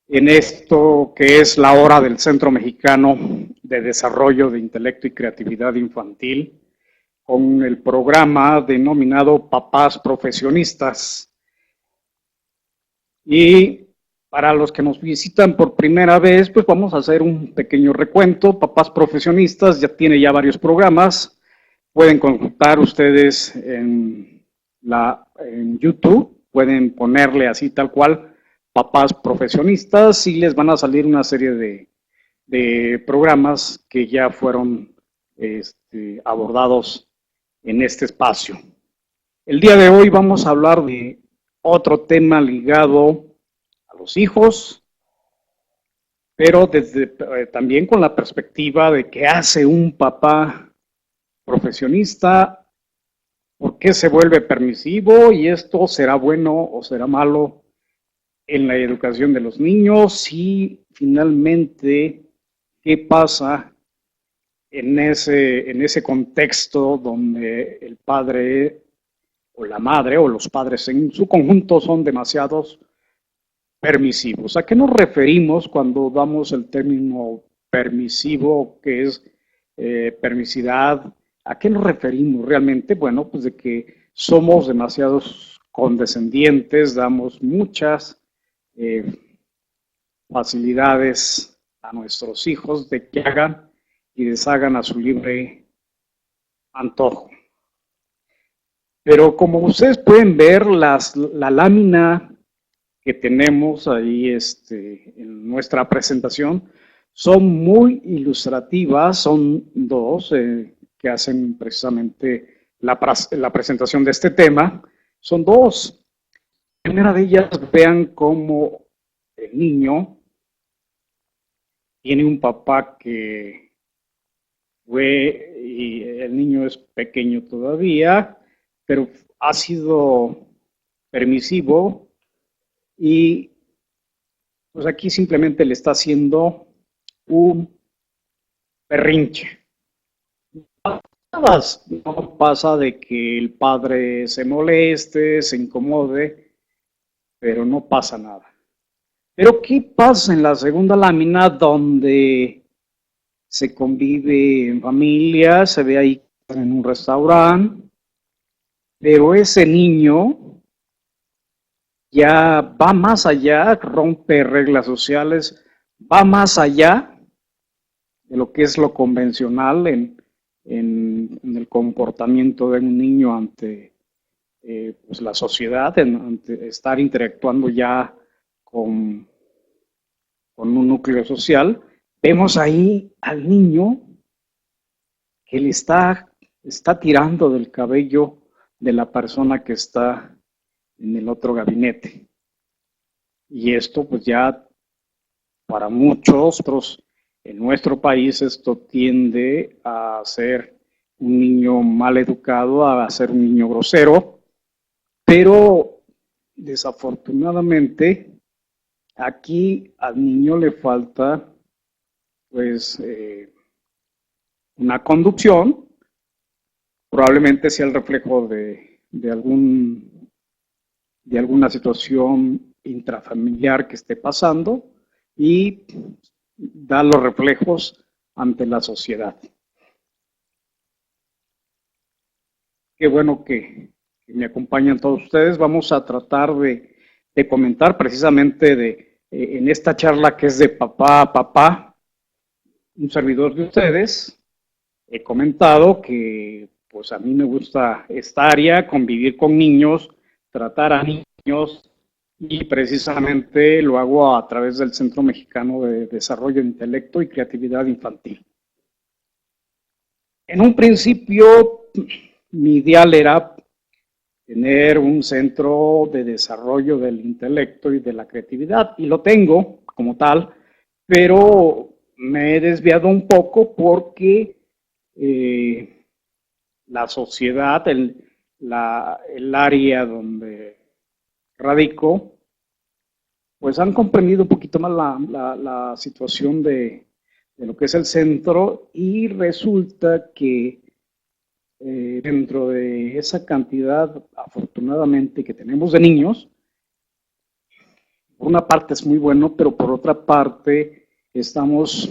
en esto que es la hora del Centro Mexicano de Desarrollo de Intelecto y Creatividad Infantil, con el programa denominado Papás Profesionistas. Y para los que nos visitan por primera vez, pues vamos a hacer un pequeño recuento. Papás Profesionistas tiene varios programas. Pueden consultar ustedes en YouTube, pueden ponerle así tal cual Papás Profesionistas y les van a salir una serie de programas que ya fueron abordados en este espacio. El día de hoy vamos a hablar de otro tema ligado a los hijos, pero también con la perspectiva de qué hace un papá profesionista, por qué se vuelve permisivo y esto será bueno o será malo en la educación de los niños y finalmente qué pasa en ese contexto donde el padre o la madre o los padres en su conjunto son demasiados permisivos. ¿A qué nos referimos cuando damos el término permisivo, que es permisidad? ¿A qué nos referimos realmente? Bueno, pues de que somos demasiados condescendientes, damos muchas facilidades a nuestros hijos de que hagan y deshagan a su libre antojo. Pero como ustedes pueden ver, la lámina que tenemos ahí en nuestra presentación son muy ilustrativas, son dos que hacen precisamente la presentación de este tema. Son dos. La primera de ellas, vean cómo el niño tiene un papá que fue, y el niño es pequeño todavía, pero ha sido permisivo y pues aquí simplemente le está haciendo un berrinche. No pasa de que el padre se moleste, se incomode, pero no pasa nada. Pero ¿qué pasa en la segunda lámina donde se convive en familia, se ve ahí en un restaurante, pero ese niño ya va más allá, rompe reglas sociales, va más allá de lo que es lo convencional en el comportamiento de un niño ante pues la sociedad, ante estar interactuando ya con un núcleo social. Vemos ahí al niño que le está tirando del cabello de la persona que está en el otro gabinete. Y esto pues ya para muchos otros en nuestro país esto tiende a ser un niño mal educado, a ser un niño grosero, pero desafortunadamente aquí al niño le falta pues una conducción, probablemente sea el reflejo de alguna situación intrafamiliar que esté pasando y da los reflejos ante la sociedad. Qué bueno que me acompañan todos ustedes. Vamos a tratar de comentar precisamente en esta charla que es de papá a papá, un servidor de ustedes. He comentado que pues a mí me gusta esta área, convivir con niños, tratar a niños y precisamente lo hago a través del Centro Mexicano de Desarrollo de Intelecto y Creatividad Infantil. En un principio, mi ideal era tener un centro de desarrollo del intelecto y de la creatividad, y lo tengo como tal, pero me he desviado un poco porque la sociedad, el área donde radico, pues han comprendido un poquito más la situación de lo que es el centro y resulta que dentro de esa cantidad, afortunadamente, que tenemos de niños, por una parte es muy bueno, pero por otra parte estamos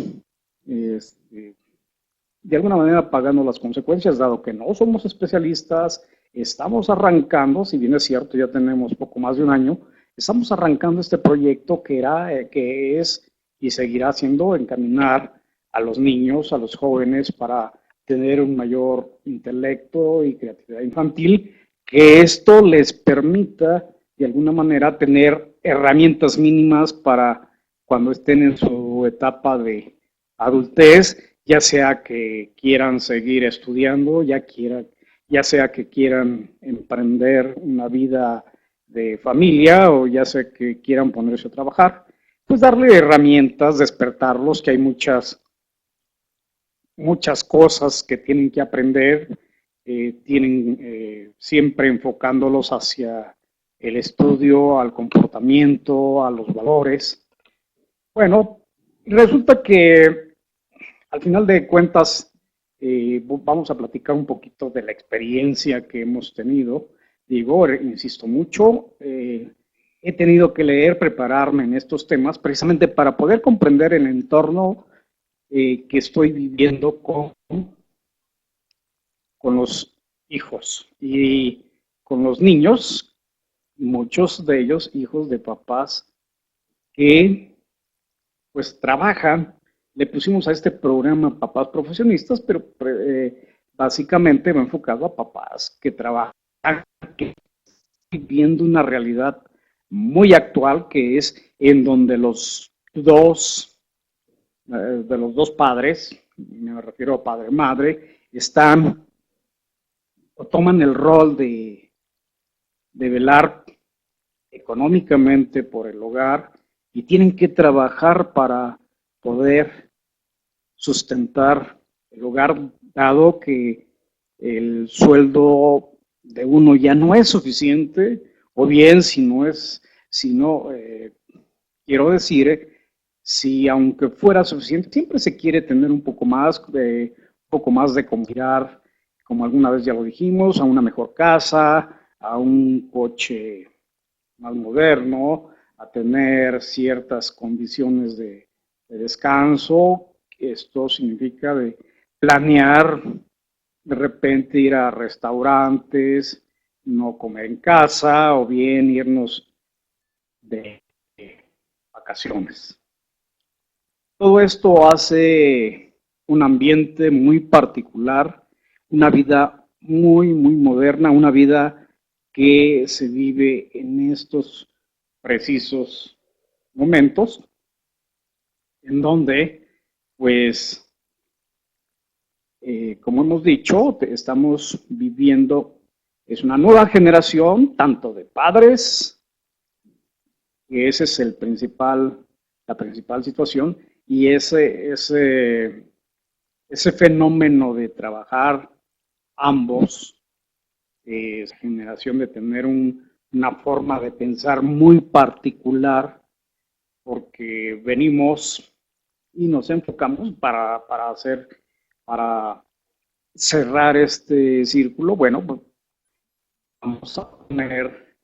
de alguna manera pagando las consecuencias, dado que no somos especialistas, estamos arrancando, si bien es cierto, ya tenemos poco más de un año, estamos arrancando este proyecto que es y seguirá siendo encaminar a los niños, a los jóvenes, para tener un mayor intelecto y creatividad infantil, que esto les permita de alguna manera tener herramientas mínimas para cuando estén en su etapa de adultez, ya sea que quieran seguir estudiando, ya sea que quieran emprender una vida de familia o ya sea que quieran ponerse a trabajar, pues darle herramientas, despertarlos, que hay muchas cosas que tienen que aprender, tienen siempre enfocándolos hacia el estudio, al comportamiento, a los valores. Bueno, resulta que al final de cuentas vamos a platicar un poquito de la experiencia que hemos tenido. Digo, insisto mucho, he tenido que leer, prepararme en estos temas precisamente para poder comprender el entorno que estoy viviendo con los hijos y con los niños, muchos de ellos hijos de papás que pues trabajan. Le pusimos a este programa Papás Profesionistas, pero básicamente va enfocado a papás que trabajan, que están viviendo una realidad muy actual, que es en donde de los dos padres, me refiero a padre y madre, están o toman el rol de velar económicamente por el hogar y tienen que trabajar para poder sustentar el hogar, dado que el sueldo de uno ya no es suficiente, o bien si no, quiero decir, si aunque fuera suficiente, siempre se quiere tener un poco más de comodidad, como alguna vez ya lo dijimos, a una mejor casa, a un coche más moderno, a tener ciertas condiciones de descanso. Esto significa de planear, de repente ir a restaurantes, no comer en casa o bien irnos de vacaciones. Todo esto hace un ambiente muy particular, una vida muy, muy moderna, una vida que se vive en estos precisos momentos, en donde, pues, como hemos dicho, estamos viviendo, es una nueva generación, tanto de padres, que ese es la principal situación, y ese fenómeno de trabajar ambos, generación de tener una forma de pensar muy particular, porque venimos y nos enfocamos para cerrar este círculo. Bueno, pues vamos a poner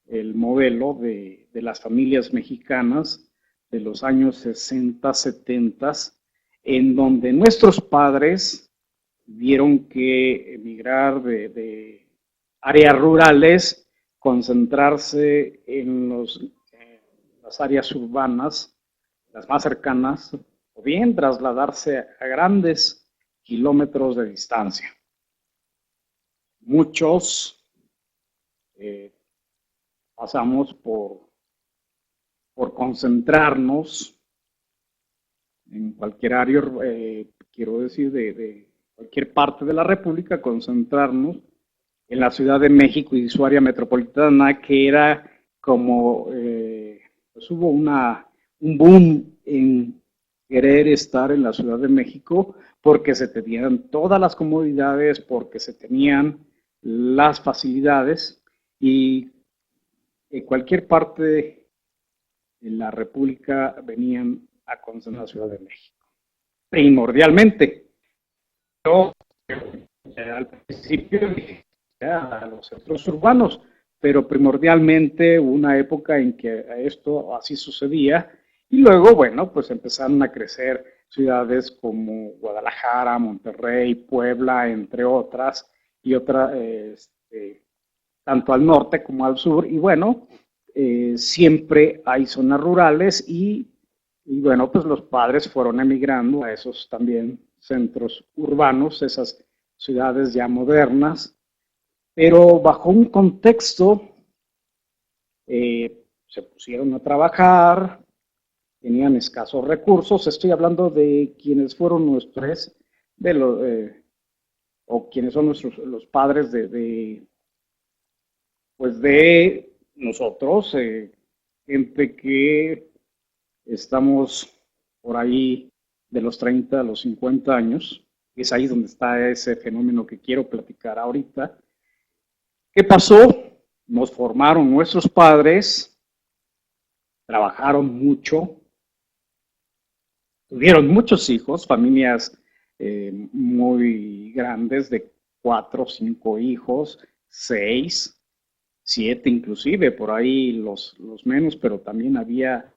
el modelo de las familias mexicanas de los años 60, 70, en donde nuestros padres tuvieron que emigrar de áreas rurales, concentrarse en las áreas urbanas, las más cercanas, o bien trasladarse a grandes kilómetros de distancia. Muchos pasamos por concentrarnos en cualquier área, quiero decir, de cualquier parte de la República, concentrarnos en la Ciudad de México y su área metropolitana, que era como, pues hubo un boom en querer estar en la Ciudad de México porque se tenían todas las comodidades, porque se tenían las facilidades, y en cualquier parte de la República venían a concentrar la Ciudad de México. Primordialmente. Yo al principio dije a los centros urbanos, pero primordialmente hubo una época en que esto así sucedía y luego, bueno, pues empezaron a crecer ciudades como Guadalajara, Monterrey, Puebla, entre otras, y otras, tanto al norte como al sur, y bueno, siempre hay zonas rurales y bueno, pues los padres fueron emigrando a esos también centros urbanos, esas ciudades ya modernas, pero bajo un contexto se pusieron a trabajar, tenían escasos recursos, estoy hablando de quienes fueron nuestros, de los, o quienes son los padres pues de nosotros, gente que estamos por ahí de los 30 a los 50 años, y es ahí donde está ese fenómeno que quiero platicar ahorita. ¿Qué pasó? Nos formaron nuestros padres, trabajaron mucho, tuvieron muchos hijos, familias muy grandes de 4, 5 hijos, 6, 7 inclusive, por ahí los menos, pero también había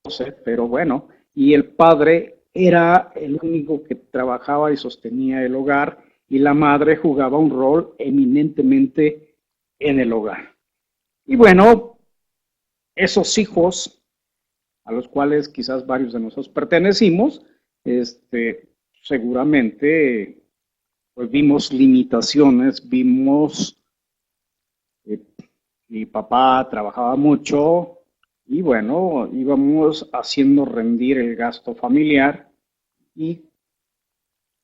12, pero bueno, y el padre era el único que trabajaba y sostenía el hogar y la madre jugaba un rol eminentemente en el hogar. Y bueno, esos hijos a los cuales quizás varios de nosotros pertenecimos, seguramente pues vimos limitaciones, vimos, mi papá trabajaba mucho y bueno, íbamos haciendo rendir el gasto familiar y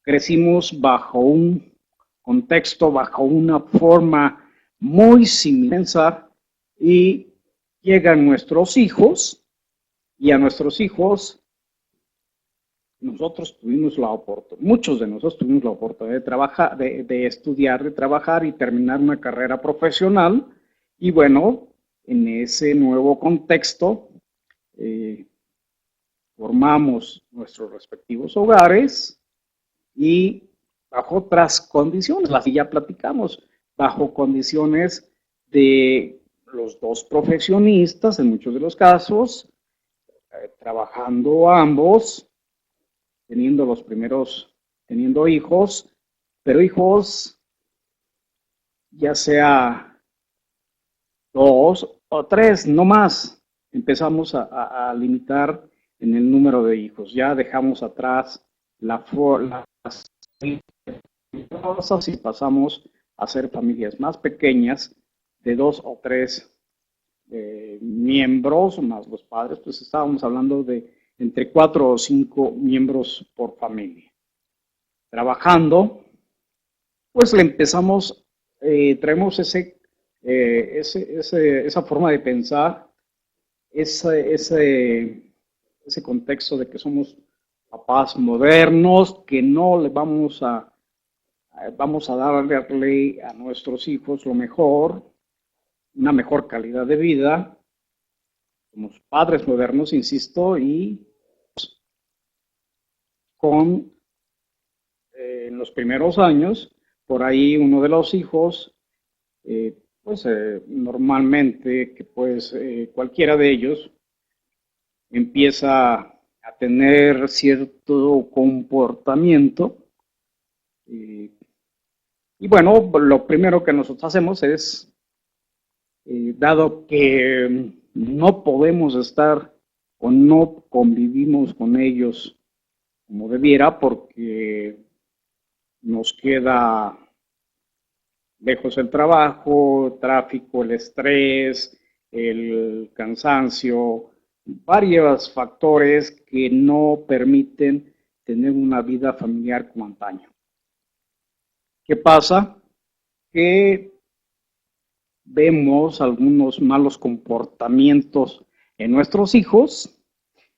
crecimos bajo un contexto, bajo una forma muy similar y llegan nuestros hijos y a nuestros hijos nosotros tuvimos la oportunidad, muchos de nosotros tuvimos la oportunidad de trabajar, de estudiar, de trabajar y terminar una carrera profesional. Y bueno, en ese nuevo contexto formamos nuestros respectivos hogares y bajo otras condiciones, las que ya platicamos, bajo condiciones de los dos profesionistas en muchos de los casos, trabajando ambos, teniendo los primeros, teniendo hijos, pero hijos ya sea 2 o 3, no más. Empezamos a limitar en el número de hijos. Ya dejamos atrás las cosas y pasamos a hacer familias más pequeñas de 2 o 3 miembros, más los padres, pues estábamos hablando de entre 4 o 5 miembros por familia. Trabajando, pues le empezamos, traemos esa forma de pensar, ese contexto de que somos papás modernos, que no le vamos a darle a nuestros hijos lo mejor, una mejor calidad de vida, somos padres modernos, insisto, y con en los primeros años, por ahí uno de los hijos, normalmente, que pues cualquiera de ellos empieza a tener cierto comportamiento. Y bueno, lo primero que nosotros hacemos es, dado que no podemos estar o no convivimos con ellos como debiera, porque nos queda lejos el trabajo, tráfico, el estrés, el cansancio, varios factores que no permiten tener una vida familiar como antaño. ¿Qué pasa? Que vemos algunos malos comportamientos en nuestros hijos,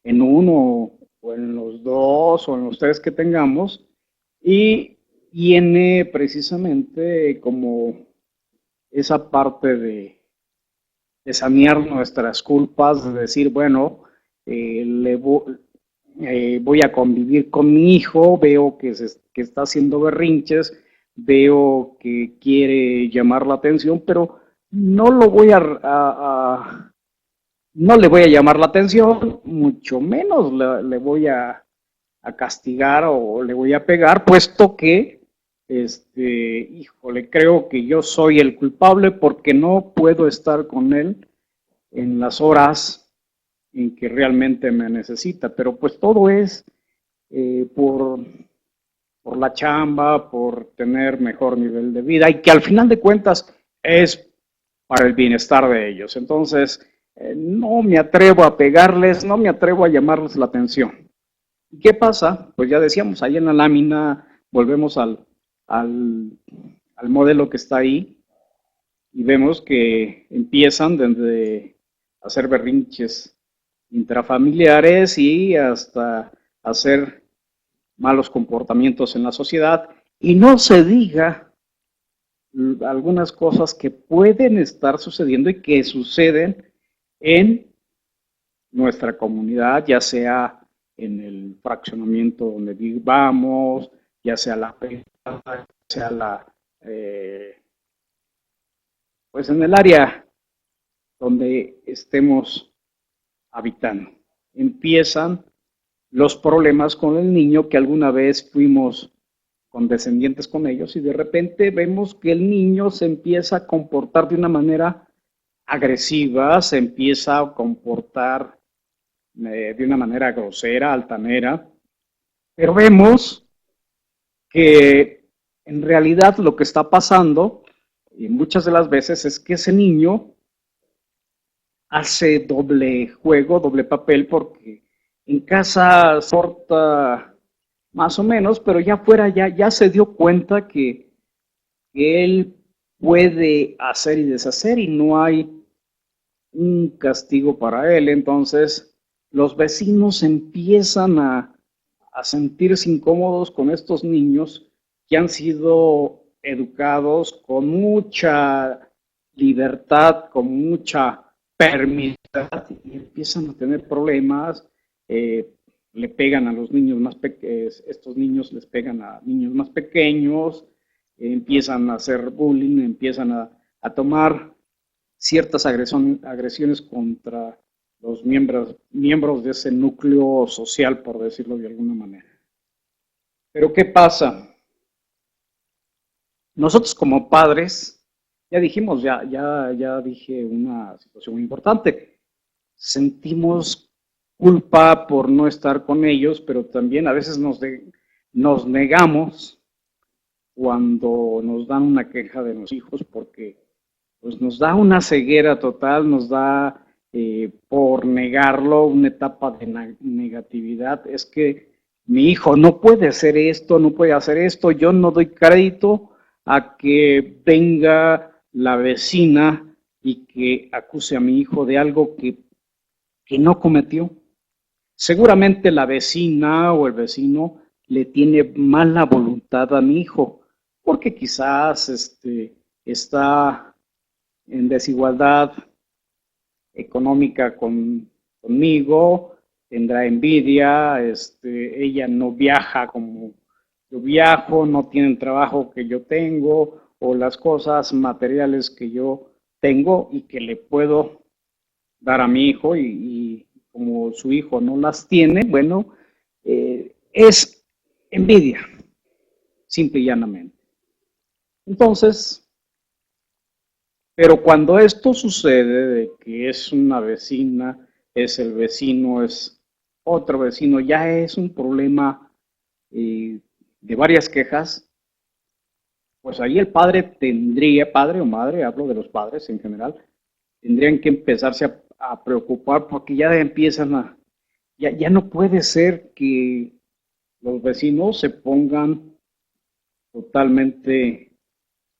en uno o en los dos o en los tres que tengamos, y viene precisamente como esa parte de sanear nuestras culpas, de decir, bueno, voy a convivir con mi hijo, veo que está haciendo berrinches, veo que quiere llamar la atención, pero no lo voy no le voy a llamar la atención, mucho menos le voy a castigar o le voy a pegar, puesto que, híjole, creo que yo soy el culpable porque no puedo estar con él en las horas en que realmente me necesita, pero pues todo es eh, por, por la chamba, por tener mejor nivel de vida y que al final de cuentas es para el bienestar de ellos. Entonces, no me atrevo a pegarles, no me atrevo a llamarles la atención. ¿Y qué pasa? Pues ya decíamos, ahí en la lámina volvemos al, al modelo que está ahí y vemos que empiezan desde hacer berrinches intrafamiliares y hasta hacer malos comportamientos en la sociedad. Y no se diga algunas cosas que pueden estar sucediendo y que suceden en nuestra comunidad, ya sea en el fraccionamiento donde vivamos, ya sea la ya sea pues en el área donde estemos habitando. Empiezan los problemas con el niño que alguna vez fuimos condescendientes con ellos y de repente vemos que el niño se empieza a comportar de una manera agresiva, se empieza a comportar de una manera grosera, altanera, pero vemos que en realidad lo que está pasando, y muchas de las veces, es que ese niño hace doble juego, doble papel, porque en casa se porta más o menos, pero ya fuera ya se dio cuenta que él puede hacer y deshacer y no hay un castigo para él. Entonces, los vecinos empiezan a sentirse incómodos con estos niños que han sido educados con mucha libertad, con mucha permisividad y empiezan a tener problemas. Le pegan a los niños más pequeños, estos niños les pegan a niños más pequeños, empiezan a hacer bullying, empiezan a tomar ciertas agresiones contra los miembros de ese núcleo social, por decirlo de alguna manera. Pero ¿qué pasa? Nosotros como padres, ya dijimos, ya dije una situación muy importante, sentimos culpa por no estar con ellos, pero también a veces nos negamos cuando nos dan una queja de los hijos porque pues nos da una ceguera total, nos da por negarlo una etapa de negatividad. Es que mi hijo no puede hacer esto, no puede hacer esto, yo no doy crédito a que venga la vecina y que acuse a mi hijo de algo que no cometió. Seguramente la vecina o el vecino le tiene mala voluntad a mi hijo, porque quizás está en desigualdad económica conmigo, tendrá envidia, ella no viaja como yo viajo, no tiene el trabajo que yo tengo o las cosas materiales que yo tengo y que le puedo dar a mi hijo y como su hijo no las tiene, bueno, es envidia, simple y llanamente. Entonces, pero cuando esto sucede, de que es una vecina, es el vecino, es otro vecino, ya es un problema de varias quejas, pues ahí el padre tendría, padre o madre, hablo de los padres en general, tendrían que empezarse a preocupar porque ya empiezan ya no puede ser que los vecinos se pongan totalmente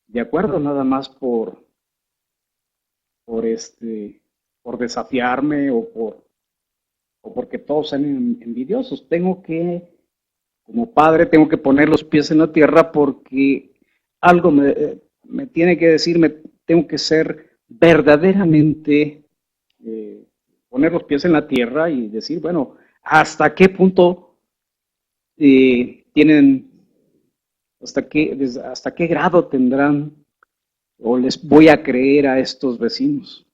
de acuerdo nada más por por desafiarme o porque todos sean envidiosos. Como padre, tengo que poner los pies en la tierra porque algo me tiene que decir, me tengo que ser verdaderamente, poner los pies en la tierra y decir, bueno, hasta qué punto tienen, hasta qué grado tendrán o les voy a creer a estos vecinos.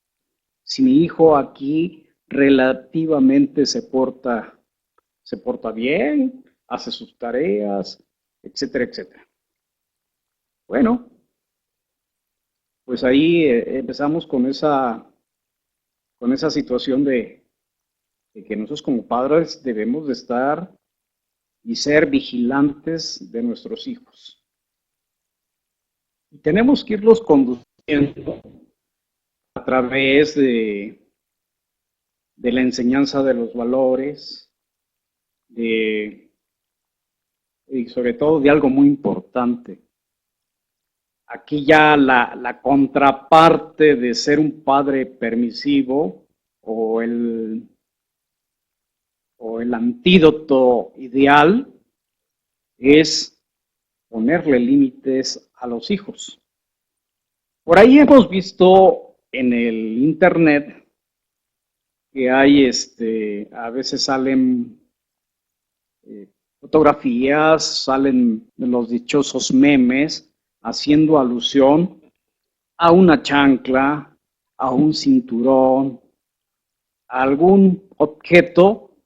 Si mi hijo aquí relativamente se porta bien, hace sus tareas, etcétera, etcétera. Bueno, pues ahí empezamos con esa situación de que nosotros como padres debemos de estar y ser vigilantes de nuestros hijos. Y tenemos que irlos conduciendo a través de la enseñanza de los valores, y sobre todo de algo muy importante. Aquí ya la contraparte de ser un padre permisivo o el antídoto ideal es ponerle límites a los hijos. Por ahí hemos visto en el internet que hay, a veces salen fotografías, salen los dichosos memes haciendo alusión a una chancla, a un cinturón, a algún objeto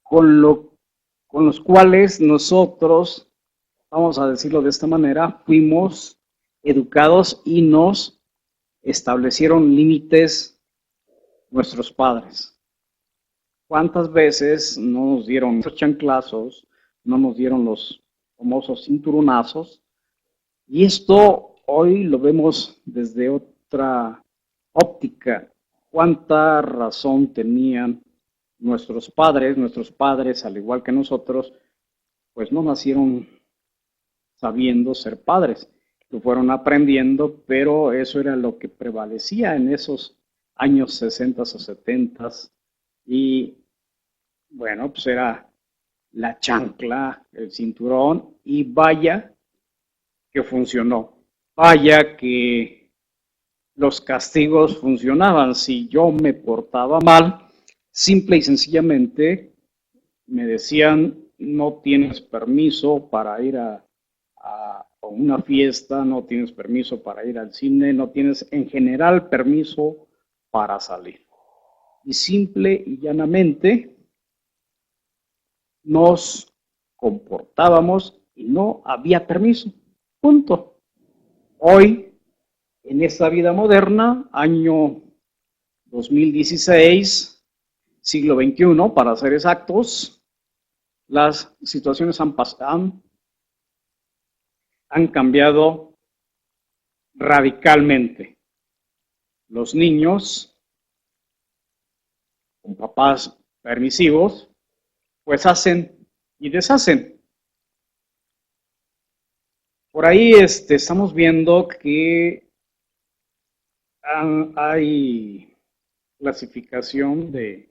con los cuales nosotros, vamos a decirlo de esta manera, fuimos educados y nos establecieron límites nuestros padres. ¿Cuántas veces no nos dieron esos chanclazos, no nos dieron los famosos cinturonazos? Y esto hoy lo vemos desde otra óptica. ¿Cuánta razón tenían nuestros padres, al igual que nosotros, pues no nacieron sabiendo ser padres, lo fueron aprendiendo, pero eso era lo que prevalecía en esos años 60 o 70 y bueno, pues era la chancla, el cinturón y vaya que funcionó, vaya que los castigos funcionaban. Si yo me portaba mal, simple y sencillamente me decían, no tienes permiso para ir a una fiesta, no tienes permiso para ir al cine, no tienes en general permiso para salir. Y simple y llanamente nos comportábamos y no había permiso. Punto. Hoy, en esta vida moderna, año 2016, siglo XXI, para ser exactos, las situaciones han cambiado radicalmente. Los niños, con papás permisivos, pues hacen y deshacen. Por ahí estamos viendo que hay clasificación de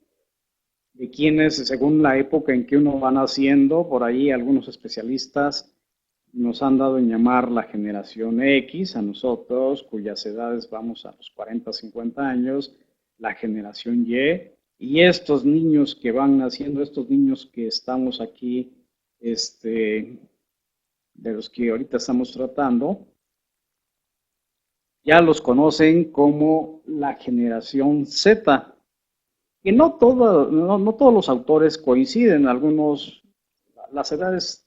quienes, según la época en que uno va naciendo, por ahí algunos especialistas nos han dado en llamar la generación X a nosotros, cuyas edades vamos a los 40, 50 años, la generación Y estos niños que van naciendo, estos niños que estamos aquí, de los que ahorita estamos tratando, ya los conocen como la generación Z, que no todos los autores coinciden, algunos, las edades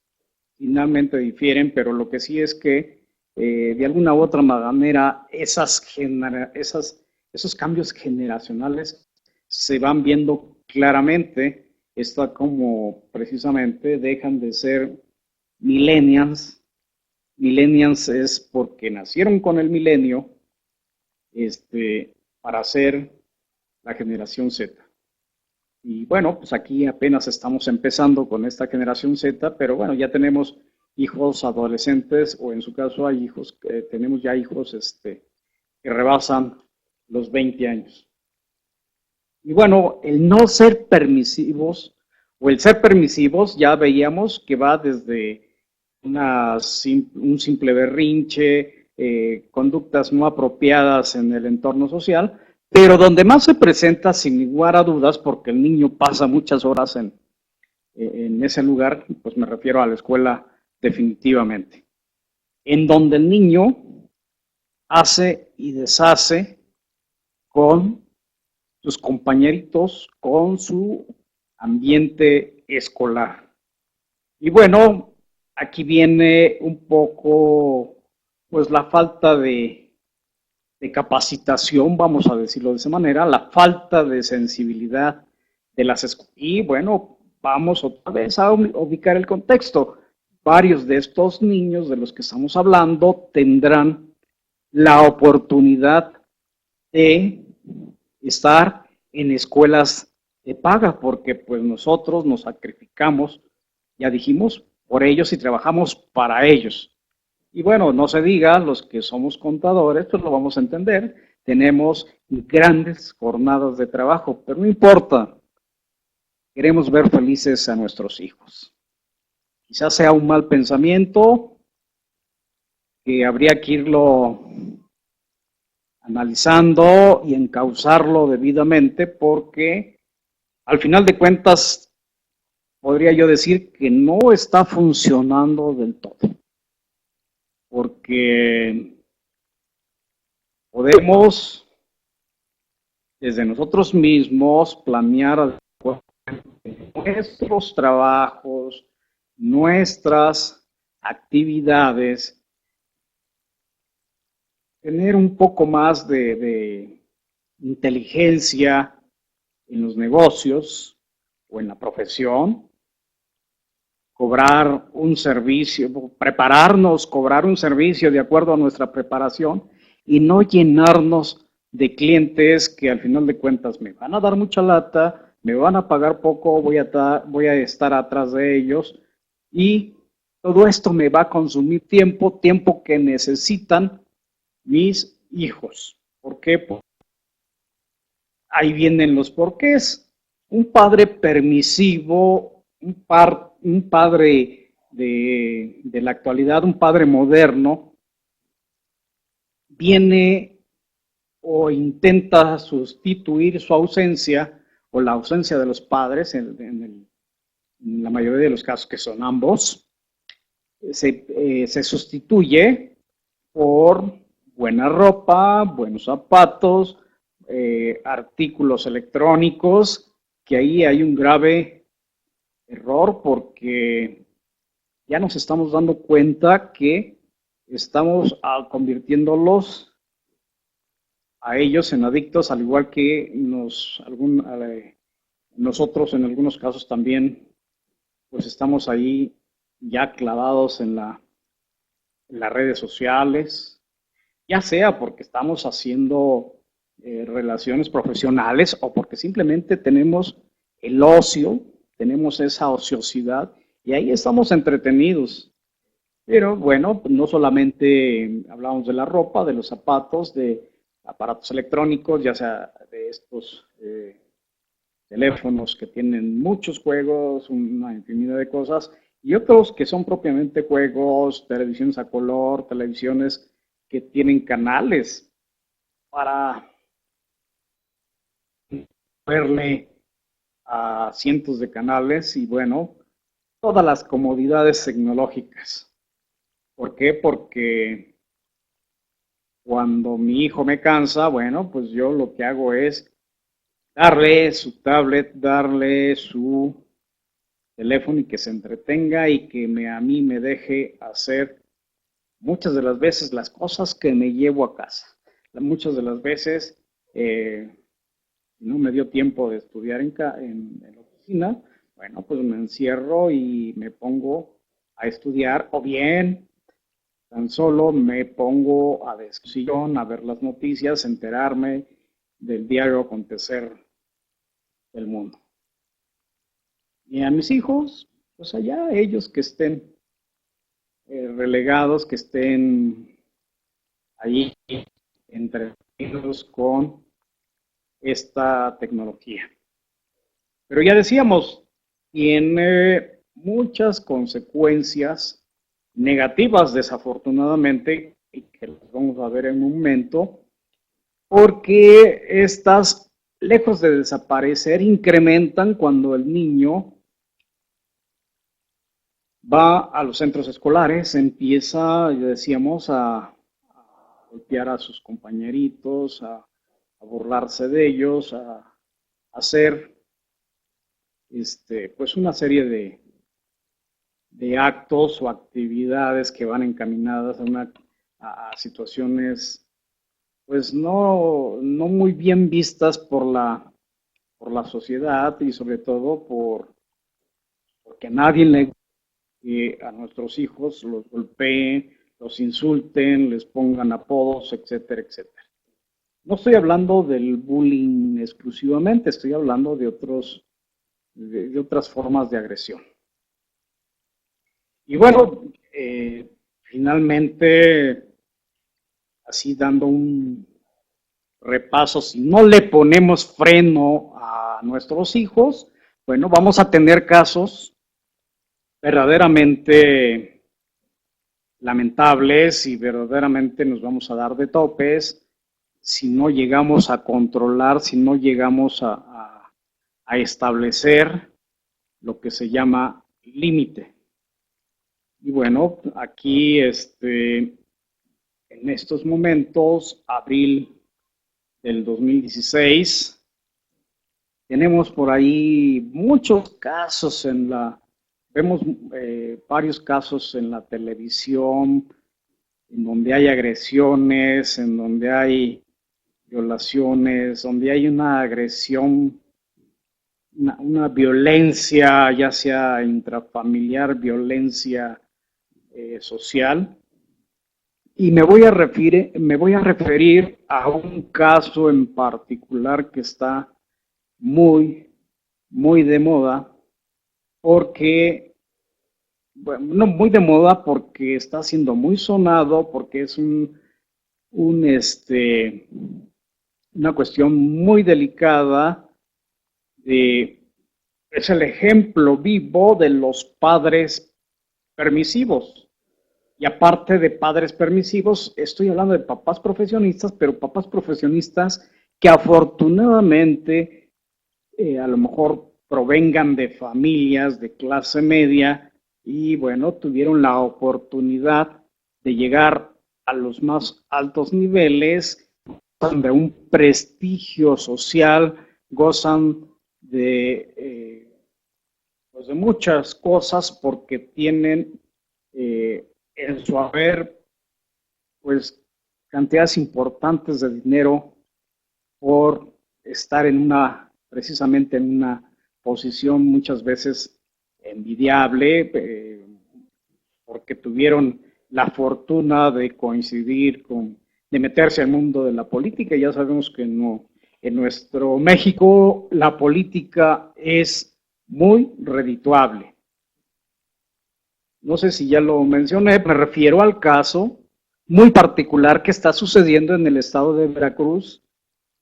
finalmente difieren, pero lo que sí es que de alguna u otra manera esos cambios generacionales se van viendo claramente. Está como precisamente dejan de ser millennials. Millennials es porque nacieron con el milenio para ser la generación Z. Y bueno, pues aquí apenas estamos empezando con esta generación Z, pero bueno, ya tenemos hijos adolescentes o en su caso hay hijos, tenemos ya hijos que rebasan los 20 años. Y bueno, el no ser permisivos o el ser permisivos ya veíamos que va desde un simple berrinche, conductas no apropiadas en el entorno social, pero donde más se presenta, sin lugar a dudas, porque el niño pasa muchas horas en ese lugar, pues me refiero a la escuela definitivamente, en donde el niño hace y deshace con sus compañeritos, con su ambiente escolar. Y bueno, aquí viene un poco, pues la falta de capacitación, vamos a decirlo de esa manera, la falta de sensibilidad de las escuelas. Y bueno, vamos otra vez a ubicar el contexto. Varios de estos niños de los que estamos hablando tendrán la oportunidad de estar en escuelas de paga, porque pues nosotros nos sacrificamos, ya dijimos, por ellos y trabajamos para ellos. Y bueno, no se diga, los que somos contadores, pues lo vamos a entender, tenemos grandes jornadas de trabajo, pero no importa, queremos ver felices a nuestros hijos. Quizás sea un mal pensamiento que habría que irlo analizando y encauzarlo debidamente, porque al final de cuentas podría yo decir que no está funcionando del todo, porque podemos desde nosotros mismos planear nuestros trabajos, nuestras actividades, tener un poco más de inteligencia en los negocios o en la profesión, cobrar un servicio, prepararnos, cobrar un servicio de acuerdo a nuestra preparación y no llenarnos de clientes que al final de cuentas me van a dar mucha lata, me van a pagar poco, voy a estar atrás de ellos y todo esto me va a consumir tiempo, tiempo que necesitan mis hijos. ¿Por qué? Porque ahí vienen los porqués. Un padre permisivo, un padre de la actualidad, un padre moderno, viene o intenta sustituir su ausencia o la ausencia de los padres, en la mayoría de los casos que son ambos, se sustituye por buena ropa, buenos zapatos, artículos electrónicos, que ahí hay un grave error porque ya nos estamos dando cuenta que estamos convirtiéndolos a ellos en adictos, al igual que nosotros en algunos casos también, pues estamos ahí ya clavados en las redes sociales, ya sea porque estamos haciendo relaciones profesionales o porque simplemente tenemos el ocio, tenemos esa ociosidad y ahí estamos entretenidos. Pero bueno, no solamente hablamos de la ropa, de los zapatos, de aparatos electrónicos, ya sea de estos teléfonos que tienen muchos juegos, una infinidad de cosas, y otros que son propiamente juegos, televisiones a color, televisiones que tienen canales para verle a cientos de canales y bueno, todas las comodidades tecnológicas. ¿Por qué? Porque cuando mi hijo me cansa, bueno, pues yo lo que hago es darle su tablet, darle su teléfono y que se entretenga y que a mí me deje hacer muchas de las veces las cosas que me llevo a casa. Muchas de las veces no me dio tiempo de estudiar en la oficina, bueno, pues me encierro y me pongo a estudiar o bien tan solo me pongo a discusión, a ver las noticias, enterarme del diario acontecer del mundo. Y a mis hijos, pues allá ellos que estén relegados, que estén ahí entretenidos con esta tecnología. Pero ya decíamos, tiene muchas consecuencias negativas, desafortunadamente, y que las vamos a ver en un momento, porque estas, lejos de desaparecer, incrementan cuando el niño va a los centros escolares, empieza, ya decíamos, a golpear a sus compañeritos, a burlarse de ellos, a hacer pues una serie de actos o actividades que van encaminadas a situaciones pues no muy bien vistas por la sociedad y sobre todo porque nadie le que a nuestros hijos los golpeen, los insulten, les pongan apodos, etcétera, etcétera. No estoy hablando del bullying exclusivamente, estoy hablando de otras formas de agresión. Y bueno, finalmente, así dando un repaso, si no le ponemos freno a nuestros hijos, bueno, vamos a tener casos verdaderamente lamentables y verdaderamente nos vamos a dar de topes si no llegamos a controlar, si no llegamos a establecer lo que se llama límite. Y bueno, aquí en estos momentos, abril del 2016, tenemos por ahí muchos casos vemos varios casos en la televisión, en donde hay agresiones, en donde hay violaciones, donde hay una agresión, una violencia, ya sea intrafamiliar, violencia social. Y me voy a referir a un caso en particular que está muy, muy de moda, porque, bueno, no muy de moda porque está siendo muy sonado, porque es una cuestión muy delicada, es el ejemplo vivo de los padres permisivos. Y aparte de padres permisivos, estoy hablando de papás profesionistas, pero papás profesionistas que afortunadamente a lo mejor provengan de familias de clase media y bueno, tuvieron la oportunidad de llegar a los más altos niveles, gozan de un prestigio social, gozan pues de muchas cosas porque tienen en su haber pues cantidades importantes de dinero por estar precisamente en una posición muchas veces envidiable, porque tuvieron la fortuna de coincidir de meterse al mundo de la política. Ya sabemos que no, en nuestro México la política es muy redituable. No sé si ya lo mencioné, me refiero al caso muy particular que está sucediendo en el estado de Veracruz.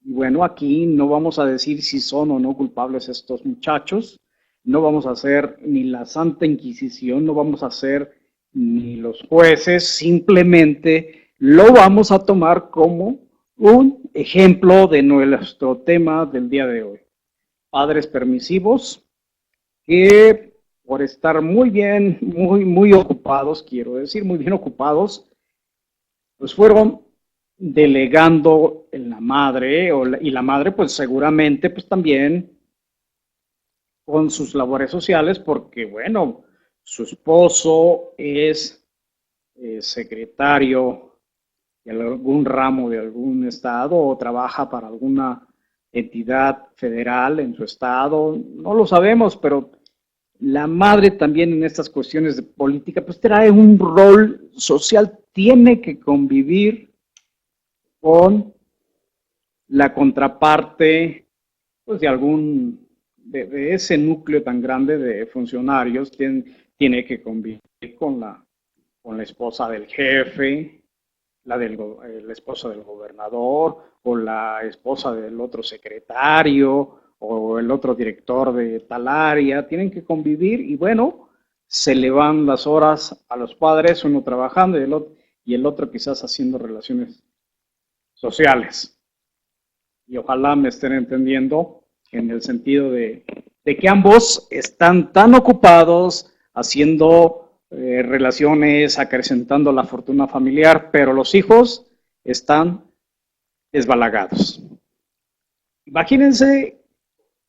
Y bueno, aquí no vamos a decir si son o no culpables estos muchachos, no vamos a hacer ni la Santa Inquisición, no vamos a hacer ni los jueces, simplemente lo vamos a tomar como un ejemplo de nuestro tema del día de hoy. Padres permisivos que por estar muy bien, muy ocupados, quiero decir, muy bien ocupados, pues fueron delegando en la madre, y la madre pues seguramente pues también con sus labores sociales, porque bueno, su esposo es secretario de algún ramo de algún estado o trabaja para alguna entidad federal en su estado, no lo sabemos, pero la madre también en estas cuestiones de política pues trae un rol social, tiene que convivir con la contraparte pues de ese núcleo tan grande de funcionarios, tiene que convivir con la esposa del jefe, la esposa del gobernador o la esposa del otro secretario o el otro director de tal área, tienen que convivir y bueno, se le van las horas a los padres, uno trabajando y el otro quizás haciendo relaciones sociales. Y ojalá me estén entendiendo en el sentido de que ambos están tan ocupados haciendo relaciones, acrecentando la fortuna familiar, pero los hijos están desbalagados. Imagínense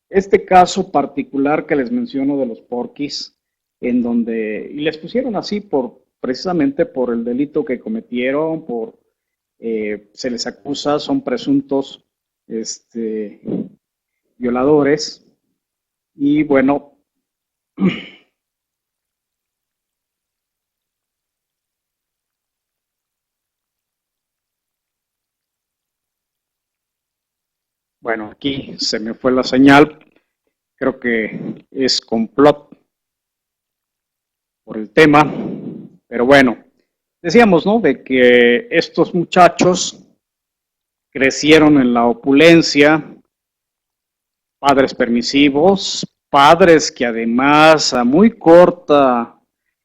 este caso particular que les menciono de los porquis, en donde, y les pusieron así precisamente por el delito que cometieron, se les acusa, son presuntos violadores, y bueno, bueno, aquí se me fue la señal, creo que es complot por el tema, pero bueno, decíamos, ¿no? De que estos muchachos crecieron en la opulencia, padres permisivos, padres que además a muy corta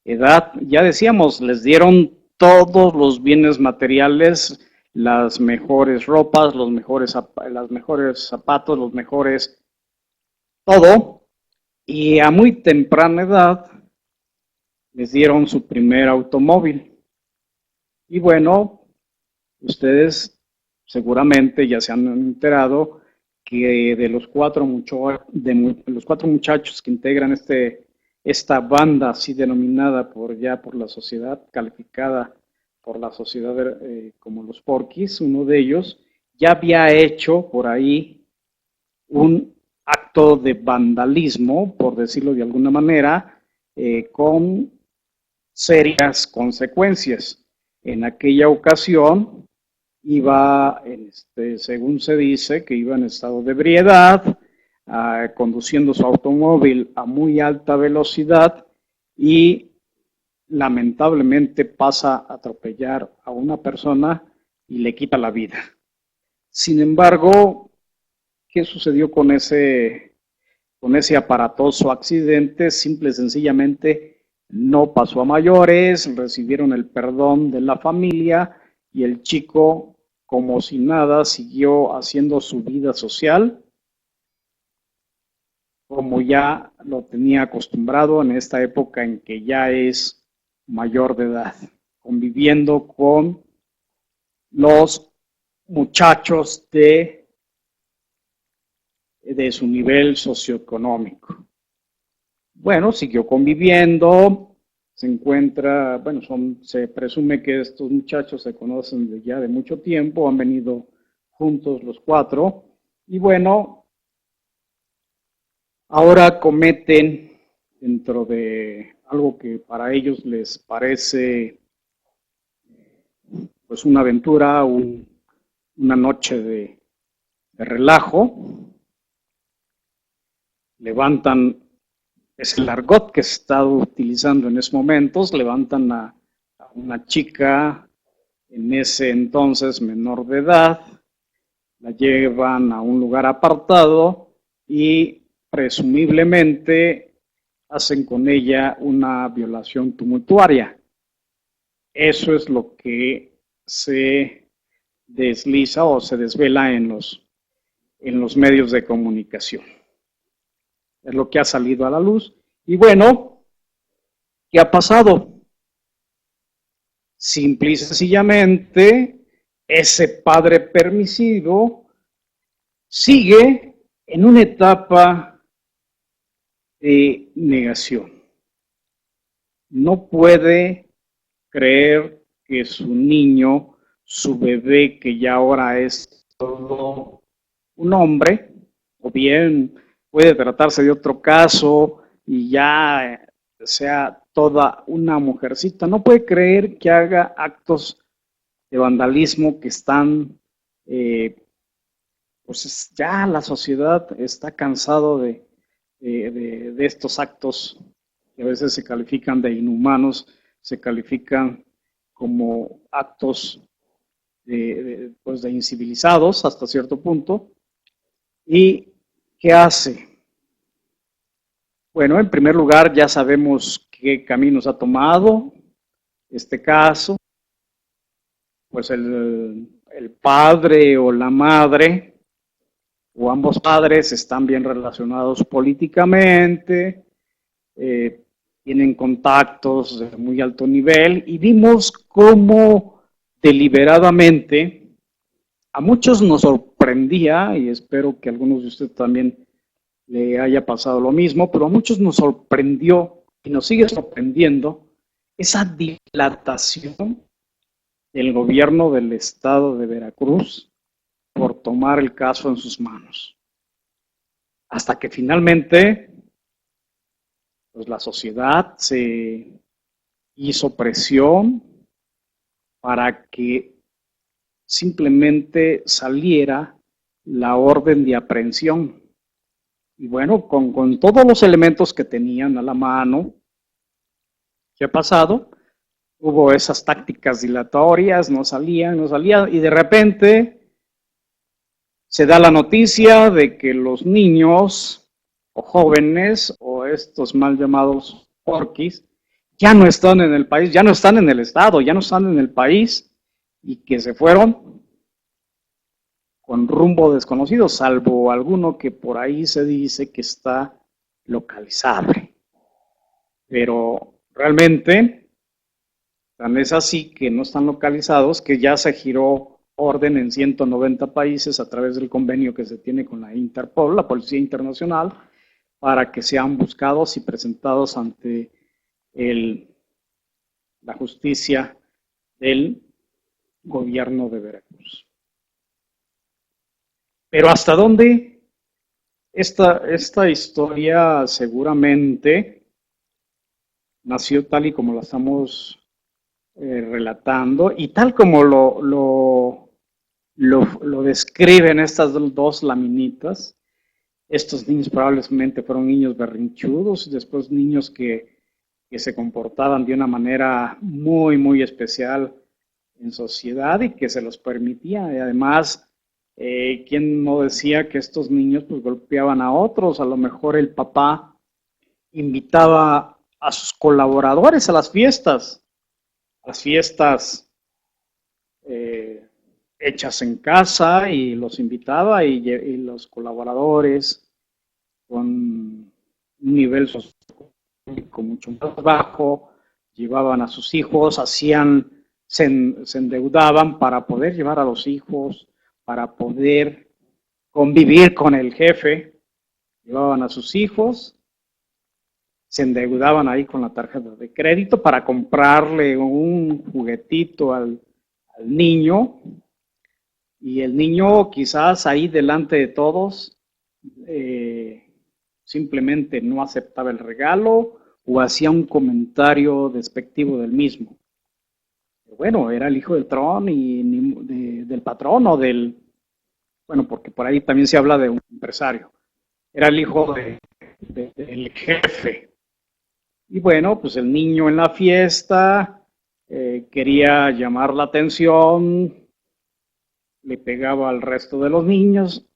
edad, ya decíamos, les dieron todos los bienes materiales, las mejores ropas, los mejores zapatos, los mejores todo, y a muy temprana edad les dieron su primer automóvil. Y bueno, ustedes seguramente ya se han enterado que de los cuatro muchachos que integran esta banda así denominada por la sociedad, calificada por la sociedad como los porquis, uno de ellos ya había hecho por ahí un acto de vandalismo, por decirlo de alguna manera, con serias consecuencias. En aquella ocasión iba, según se dice, que iba en estado de ebriedad, conduciendo su automóvil a muy alta velocidad y lamentablemente pasa a atropellar a una persona y le quita la vida. Sin embargo, ¿qué sucedió con ese aparatoso accidente? Simple y sencillamente no pasó a mayores, recibieron el perdón de la familia y el chico, como si nada, siguió haciendo su vida social, como ya lo tenía acostumbrado en esta época en que ya es mayor de edad, conviviendo con los muchachos de su nivel socioeconómico. Bueno, siguió conviviendo, se encuentra, bueno, se presume que estos muchachos se conocen ya de mucho tiempo, han venido juntos los cuatro, y bueno, ahora cometen, dentro de algo que para ellos les parece pues una aventura, una noche de relajo, levantan, es el argot que se está utilizando en esos momentos, levantan a una chica en ese entonces menor de edad, la llevan a un lugar apartado y presumiblemente hacen con ella una violación tumultuaria. Eso es lo que se desliza o se desvela en los medios de comunicación. Es lo que ha salido a la luz. Y bueno, ¿qué ha pasado? Simple y sencillamente, ese padre permisivo sigue en una etapa de negación. No puede creer que su niño, su bebé, que ya ahora es todo un hombre, o bien puede tratarse de otro caso y ya sea toda una mujercita. No puede creer que haga actos de vandalismo que están, pues ya la sociedad está cansado de estos actos que a veces se califican de inhumanos, se califican como actos pues de incivilizados hasta cierto punto. ¿Y qué hace? Bueno, en primer lugar, ya sabemos qué caminos ha tomado este caso. Pues el padre o la madre, o ambos padres, están bien relacionados políticamente, tienen contactos de muy alto nivel, y vimos cómo deliberadamente A muchos nos sorprendía, y espero que a algunos de ustedes también le haya pasado lo mismo, pero a muchos nos sorprendió y nos sigue sorprendiendo esa dilatación del gobierno del estado de Veracruz por tomar el caso en sus manos. Hasta que finalmente, pues la sociedad se hizo presión para que simplemente saliera la orden de aprehensión. Y bueno, con todos los elementos que tenían a la mano, ¿qué ha pasado? Hubo esas tácticas dilatorias, no salían, y de repente se da la noticia de que los niños o jóvenes o estos mal llamados porquis ya no están en el país, ya no están en el estado, ya no están en el país y que se fueron con rumbo desconocido, salvo alguno que por ahí se dice que está localizable. Pero realmente tan es así que no están localizados, que ya se giró orden en 190 países a través del convenio que se tiene con la Interpol, la Policía Internacional, para que sean buscados y presentados ante la justicia del gobierno de Veracruz. Pero ¿hasta dónde esta historia seguramente nació tal y como la estamos relatando y tal como lo describen estas dos laminitas? Estos niños probablemente fueron niños berrinchudos y después niños que se comportaban de una manera muy, muy especial en sociedad y que se los permitía. Y además, ¿quién no decía que estos niños pues golpeaban a otros? A lo mejor el papá invitaba a sus colaboradores a las fiestas hechas en casa, y los invitaba, y los colaboradores con un nivel socioeconómico mucho más bajo llevaban a sus hijos, se endeudaban para poder llevar a los hijos, para poder convivir con el jefe, llevaban a sus hijos, se endeudaban ahí con la tarjeta de crédito para comprarle un juguetito al niño, y el niño quizás ahí delante de todos simplemente no aceptaba el regalo o hacía un comentario despectivo del mismo. Pero bueno, era el hijo del patrón y del patrón o del, bueno, porque por ahí también se habla de un empresario. Era el hijo del jefe. Y bueno, pues el niño en la fiesta quería llamar la atención, le pegaba al resto de los niños,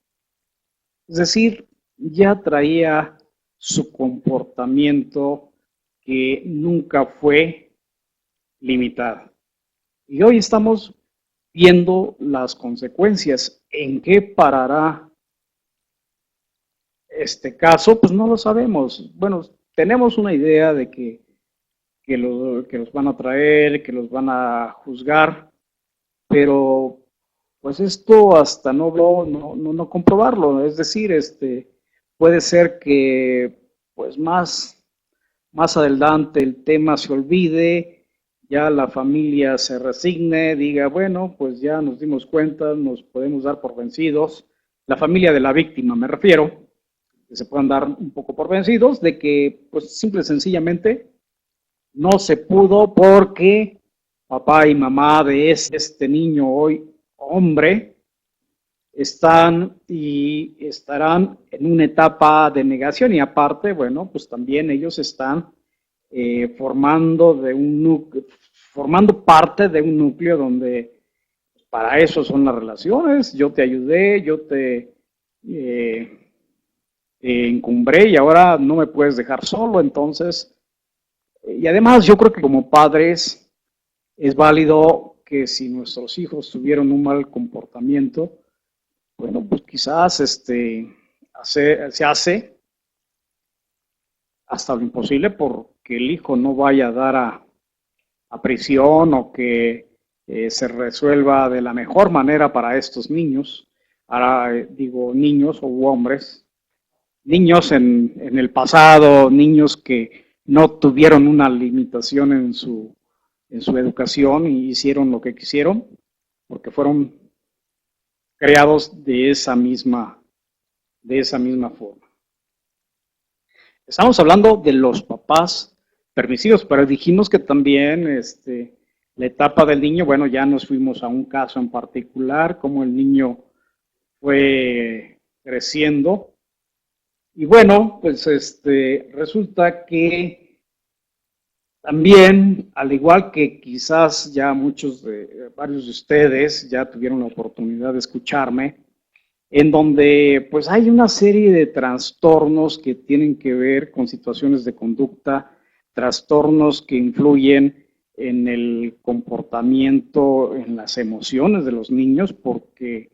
es decir, ya traía su comportamiento que nunca fue limitado. Y hoy estamos viendo las consecuencias. ¿En qué parará este caso? Pues no lo sabemos. Bueno, tenemos una idea de que los van a traer, que los van a juzgar, pero pues esto hasta no comprobarlo. Es decir, puede ser que pues más adelante el tema se olvide, ya la familia se resigne, diga, bueno, pues ya nos dimos cuenta, nos podemos dar por vencidos. La familia de la víctima me refiero, que se puedan dar un poco por vencidos, de que pues simple y sencillamente no se pudo porque papá y mamá de este niño, hoy hombre, están y estarán en una etapa de negación, y aparte, bueno, pues también ellos están formando parte de un núcleo donde para eso son las relaciones. Yo te ayudé, yo te encumbré y ahora no me puedes dejar solo. Entonces, y además yo creo que como padres es válido que si nuestros hijos tuvieron un mal comportamiento, bueno, pues quizás se hace hasta lo imposible porque el hijo no vaya a dar a prisión, o que se resuelva de la mejor manera para estos niños. Ahora digo niños o hombres, niños en el pasado, niños que no tuvieron una limitación en su educación y hicieron lo que quisieron, porque fueron creados de esa misma forma. Estamos hablando de los papás permisivos, pero dijimos que también la etapa del niño, bueno, ya nos fuimos a un caso en particular, cómo el niño fue creciendo. Y bueno, pues resulta que también, al igual que quizás ya varios de ustedes ya tuvieron la oportunidad de escucharme, en donde pues hay una serie de trastornos que tienen que ver con situaciones de conducta, trastornos que influyen en el comportamiento, en las emociones de los niños, porque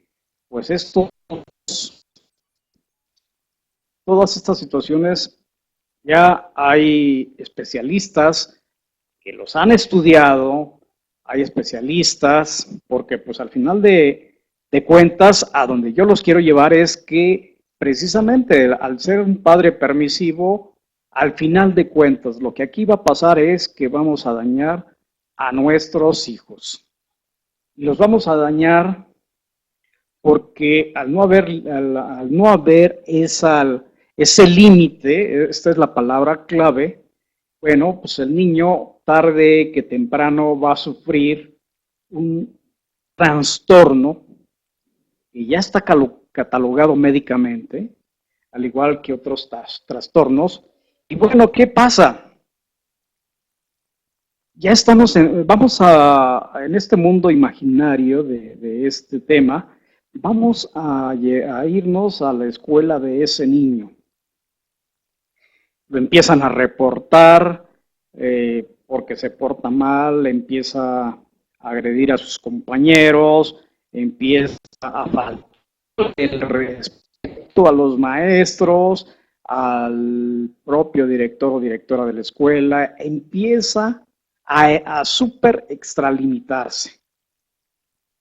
pues todas estas situaciones ya hay especialistas que los han estudiado, hay especialistas, porque pues al final de cuentas, a donde yo los quiero llevar es que precisamente al ser un padre permisivo, al final de cuentas, lo que aquí va a pasar es que vamos a dañar a nuestros hijos. Y los vamos a dañar porque al no haber ese límite, esta es la palabra clave, bueno, pues el niño tarde que temprano va a sufrir un trastorno y ya está catalogado médicamente, al igual que otros trastornos. Y bueno, ¿qué pasa? Ya estamos, en este mundo imaginario de este tema, vamos a irnos a la escuela de ese niño. Lo empiezan a reportar porque se porta mal, empieza a agredir a sus compañeros, empieza a faltar el respeto a los maestros, al propio director o directora de la escuela, empieza a súper extralimitarse.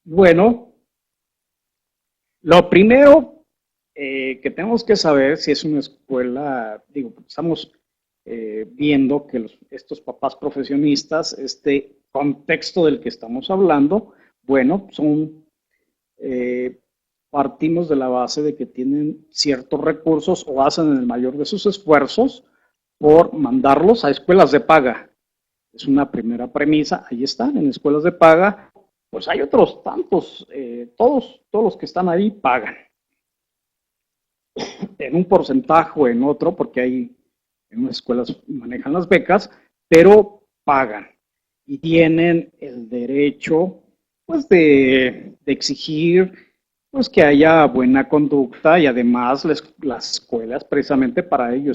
Bueno, lo primero que tenemos que saber si es una escuela, digo, estamos viendo que estos papás profesionistas, este contexto del que estamos hablando, bueno, partimos de la base de que tienen ciertos recursos o hacen el mayor de sus esfuerzos por mandarlos a escuelas de paga. Es una primera premisa, ahí están, en escuelas de paga, pues hay otros tantos, todos los que están ahí pagan. En un porcentaje o en otro, porque hay en unas escuelas manejan las becas, pero pagan y tienen el derecho pues de exigir pues que haya buena conducta y además las escuelas precisamente para ello